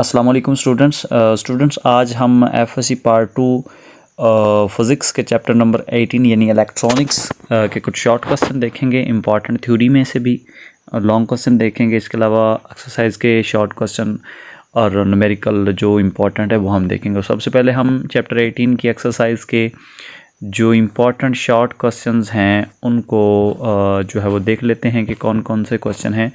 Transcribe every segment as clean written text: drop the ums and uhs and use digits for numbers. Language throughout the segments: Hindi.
अस्सलाम वालेकुम स्टूडेंट्स आज हम एफएससी पार्ट 2 फिज़िक्स के चैप्टर नंबर 18 यानी इलेक्ट्रॉनिक्स के कुछ शॉर्ट क्वेश्चन देखेंगे। इंपॉर्टेंट थ्योरी में से भी लॉन्ग क्वेश्चन देखेंगे। इसके अलावा एक्सरसाइज के शॉर्ट क्वेश्चन और न्यूमेरिकल जो इम्पोर्टेंट है वो हम देखेंगे। सबसे पहले हम चैप्टर 18 की एक्सरसाइज के जो इम्पोर्टेंट शॉर्ट क्वेश्चंस हैं उनको जो है वो देख लेते हैं कि कौन कौन से क्वेश्चन हैं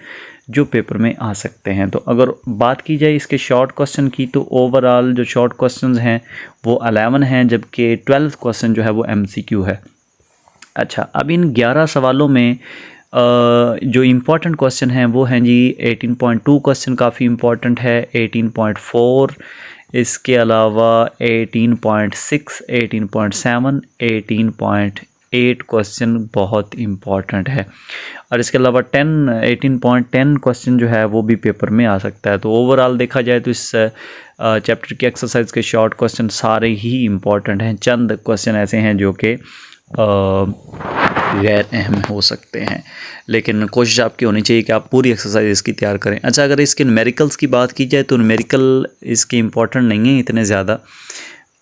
जो पेपर में आ सकते हैं। तो अगर बात की जाए इसके शॉर्ट क्वेश्चन की तो ओवरऑल जो शॉर्ट क्वेश्चंस हैं वो 11 हैं, जबकि 12th क्वेश्चन जो है वो एमसीक्यू है। अच्छा, अब इन 11 सवालों में जो इम्पोर्टेंट क्वेश्चन हैं वो हैं जी 18.2 क्वेश्चन काफ़ी इम्पोर्टेंट है, 18.4, इसके अलावा 18.6, 18.7, 18.8 क्वेश्चन बहुत इम्पॉर्टेंट है। और इसके अलावा 18.10 क्वेश्चन जो है वो भी पेपर में आ सकता है। तो ओवरऑल देखा जाए तो इस चैप्टर की एक्सरसाइज के शॉर्ट क्वेश्चन सारे ही इम्पॉर्टेंट हैं। चंद क्वेश्चन ऐसे हैं जो कि गैर अहम हो सकते हैं, लेकिन कोशिश आपकी होनी चाहिए कि आप पूरी एक्सरसाइज इसकी तैयार करें। अच्छा, अगर इसके न्यूमेरिकल्स की बात की जाए तो न्यूमेरिकल इसके इम्पॉर्टेंट नहीं है इतने ज़्यादा,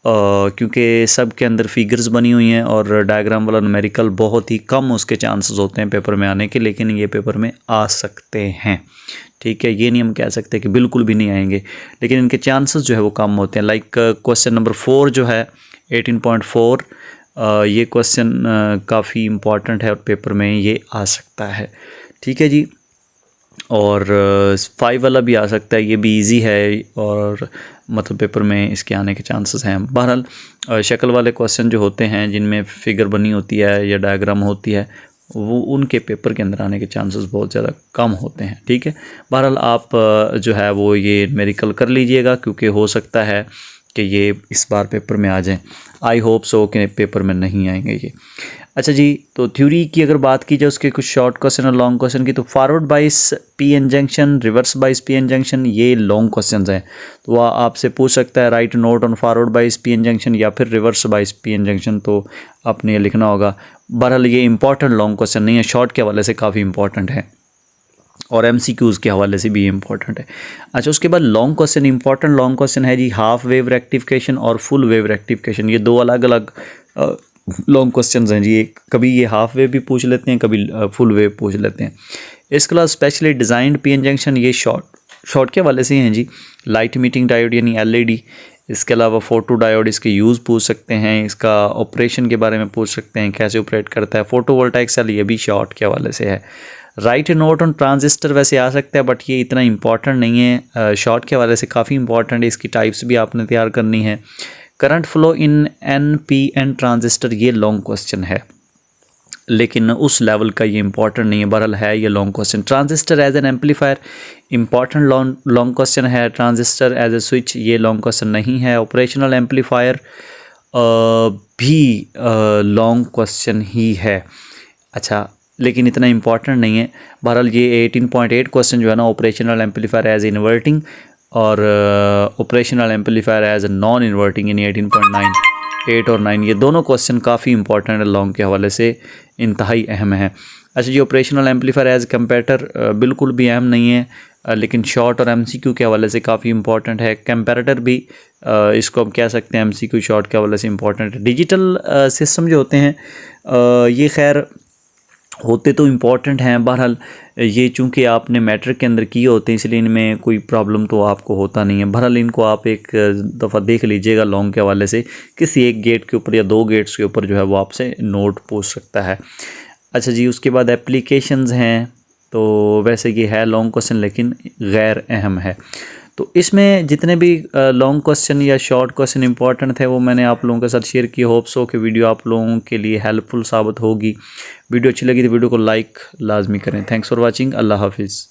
क्योंकि सब के अंदर फिगर्स बनी हुई हैं और डायग्राम वाला न्यूमेरिकल बहुत ही कम उसके चांसेस होते हैं पेपर में आने के, लेकिन ये पेपर में आ सकते हैं। ठीक है, ये नहीं हम कह सकते कि बिल्कुल भी नहीं आएंगे, लेकिन इनके चांसेस जो है वो कम होते हैं। लाइक क्वेश्चन नंबर 4 जो है 18.4, ये क्वेश्चन काफ़ी इम्पॉर्टेंट है और पेपर में ये आ सकता है। ठीक है जी, और 5 वाला भी आ सकता है, ये भी इजी है और मतलब पेपर में इसके आने के चांसेस हैं। बहरहाल शक्ल वाले क्वेश्चन जो होते हैं जिनमें फिगर बनी होती है या डायग्राम होती है वो उनके पेपर के अंदर आने के चांसेस बहुत ज़्यादा कम होते हैं। ठीक है, बहरहाल आप जो है वो ये न्यूमेरिकल कर लीजिएगा, क्योंकि हो सकता है कि ये इस बार पेपर में आ जाएं। आई होप सो कि पेपर में नहीं आएंगे ये। अच्छा जी, तो थ्योरी की अगर बात की जाए उसके कुछ शॉर्ट क्वेश्चन और लॉन्ग क्वेश्चन की, तो forward bias P N junction, reverse bias P N junction, ये लॉन्ग क्वेश्चंस हैं। तो वह आपसे पूछ सकता है write note on forward bias P N junction या फिर reverse bias P N junction, तो आपने ये लिखना होगा। बहरहाल ये इंपॉर्टेंट लॉन्ग क्वेश्चन नहीं है, शॉर्ट के हवाले से काफ़ी इंपॉर्टेंट है और एमसीक्यूज़ के हवाले से भी इम्पॉर्टेंट है। अच्छा, उसके बाद long question, important long question है जी हाफ वेव रेक्टिफिकेशन और फुल वेव रेक्टिफिकेशन। ये दो अलग अलग लॉन्ग क्वेश्चंस हैं जी। कभी ये हाफ वेव भी पूछ लेते हैं, कभी फुल वेव पूछ लेते हैं। इसके अलावा स्पेशली डिज़ाइंड पीएन जंक्शन, ये शॉर्ट के हवाले से हैं जी। लाइट मीटिंग डायोड यानी एलईडी, इसके अलावा फोटो डायोड, इसके यूज़ पूछ सकते हैं, इसका ऑपरेशन के बारे में पूछ सकते हैं, कैसे ऑपरेट करता है। फोटोवोल्टाइक सेल, ये भी शॉर्ट के हवाले से है। राइट नोट ऑन ट्रांजिस्टर वैसे आ सकता है, बट ये इतना इंपॉर्टेंट नहीं है, शॉर्ट के हवाले से काफ़ी इंपॉर्टेंट है। इसकी टाइप्स भी आपने तैयार करनी है। Current flow in NPN transistor, ये लॉन्ग क्वेश्चन है, लेकिन उस लेवल का ये इंपॉर्टेंट नहीं है, बहरहाल है ये long question. Transistor as an amplifier, important long question है। ट्रांजिस्टर एज ए स्विच, ये लॉन्ग क्वेश्चन नहीं है। ऑपरेशनल एम्पलीफायर भी लॉन्ग क्वेश्चन ही है। अच्छा, लेकिन इतना इंपॉर्टेंट नहीं है। बहरहाल ये 18.8 क्वेश्चन जो है ना, ऑपरेशनल एम्पलीफायर एज इन्वर्टिंग और operational amplifier as non inverting यानी 18.9, 8 और 9, ये दोनों क्वेश्चन काफ़ी इंपॉर्टेंट है, लॉन्ग के हवाले से इंतहाई अहम है। अच्छा जी, ऑपरेशनल एम्पलीफायर एज कंपैरेटर बिल्कुल भी अहम नहीं है, लेकिन शॉर्ट और एमसीक्यू के हवाले से काफ़ी इंपॉर्टेंट है। कंपैरेटर भी इसको हम कह सकते हैं एमसीक्यू शॉर्ट के हवाले से इंपॉर्टेंट है। डिजिटल सिस्टम जो होते हैं ये खैर होते तो इम्पॉर्टेंट हैं, बहरहाल ये चूँकि आपने मैट्रिक के अंदर किए होते हैं इसलिए इनमें कोई प्रॉब्लम तो आपको होता नहीं है। बहरहाल इनको आप एक दफ़ा देख लीजिएगा लॉन्ग के हवाले से, किसी एक गेट के ऊपर या दो गेट्स के ऊपर जो है वो आपसे नोट पूछ सकता है। अच्छा जी, उसके बाद एप्लीकेशंस हैं, तो वैसे ये है लॉन्ग क्वेश्चन लेकिन गैर अहम है। तो इसमें जितने भी लॉन्ग क्वेश्चन या शॉर्ट क्वेश्चन इंपॉर्टेंट थे वो मैंने आप लोगों के साथ शेयर किए। होप्स हो कि वीडियो आप लोगों के लिए हेल्पफुल साबित होगी। वीडियो अच्छी लगी तो वीडियो को लाइक लाजमी करें। Thanks for watching. अल्लाह हाफिज़।